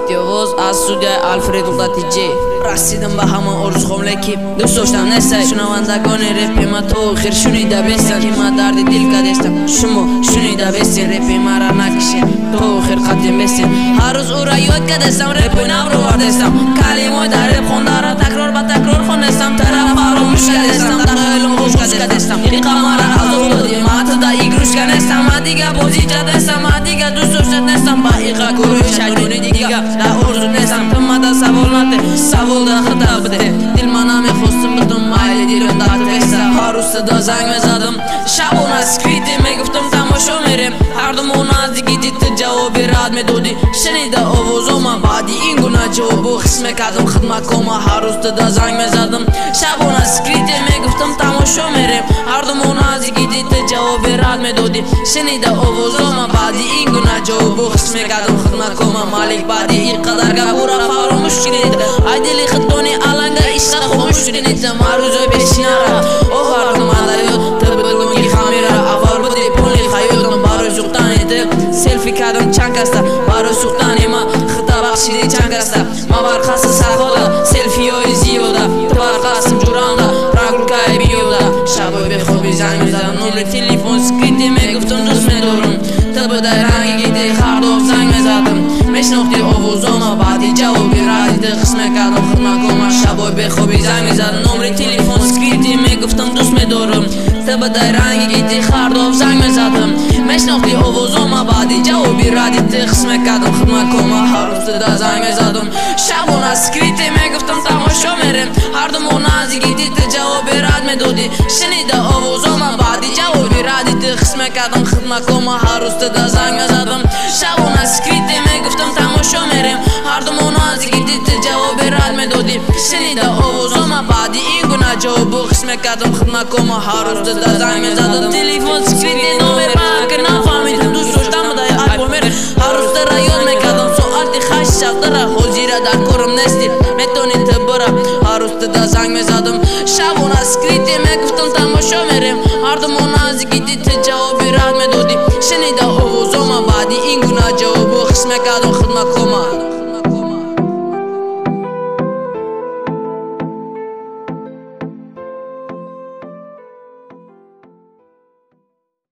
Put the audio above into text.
Radiovoz az studiya Alfred Ulatici رسیدم به همه عرض خمله که دوست داشتم نسته شنوندگان رپ ما تو خیر شنیده بستن که ما درد دل کدستم شما شنیده بستین رپ ما را نکشین تو خیر ختم بستین هر روز او را یاد کدستم رپ نو رو وردستم کلمه در رپ خونده را تکرار به تکرار خوندستم طرف فراموش کدستم در خیلم خوش کدستم ایقا ما را از او دادیم ما تو دا ایگروش کدستم ما دیگه بازی جدستم ما دیگه دوست داشت نستم با ایقا کوروی شدونی دیگه در عرض نستم تو ما دا سوال نده سوال دا خطا بده دل من همه خواستم بتون مایل دیرم دا تکستم هر روز صدا زنگ میزدم شب اون از سکریتی میگفتم تماشا میرم هر دم اون از دیگه دید جوابی رد میدادی شنیده آوازو من بعدی این گونه جوابو خس میکردم خدمت کما هر روز صدا زنگ میزدم شب اون از سکریتی میگفتم تماشا میرم هر دم اون از دیگه دید جوابی رد میدادی شنیده آوازو من بعدی این گونه جوابو خس میکردم خدمت کما مالک بعدی این قدر گبورا فراموش کنید ای دلی خطونی علنگا عشق خاموش کنید ما روزو بشینارم او هر دم علیات تبدونی خمیره اول بودی پولی خیودم برای سوختانی دل سلفی کردم چند کسته برای سوختانی ما خطا بخشیدی چند کسته ما برخواست سخواده سلفی های زیوده تو برخواستم جورانده رگل که بیوده شبای به خوبی زنگ میزدم نمره تلیفون سکریتی میگفتم دوست میدارم تو به در رنگی گیتی خرداف زنگ میزدم میشناختی آوازاما بعدی جوابی ردیده قسم کردم خدمت کما شبای به خوبی زنگ میزدم نمره تلیفون سکریتی میگفتم دوست میدارم تو به در رنگی گیتی خرداف زنگ میزدم میشناختی آوازاما بعدی جوابی ردیده قسم کردم خدمت کما هر روز صدا زنگ میزدم شبان از سکریتی میگفتم تماشا میرم هر دم اون از گیتی جوابی رد میدادی شنیده آوازاما بعدی جوابی ردیده قسم کردم خدمت کما هر روز صدا زنگ میزدم شبان از سکریتی میگفتم تماشا میرم هر دم اون از گیتی جوابی رد میدادی شنیده آوازاما بعدی این گونه جوابو قسم کردم خدمت کما هر روز صدا زنگ میزدم تلیفون سکریتی نامه پاک نفهمیدم دوست داشتم بدای البومر هر روز در یاد میکردم سوال دی خش شدره حوزی را در کورم نستی میتونی تبره هر روز صدا زنگ میزدم شبون از سکریتی میگفتم تماشا میرم هر دم اون از گیتی جوابی رد میدادی شنیده آوازاما بعدی این گونه جوابو قسم کردم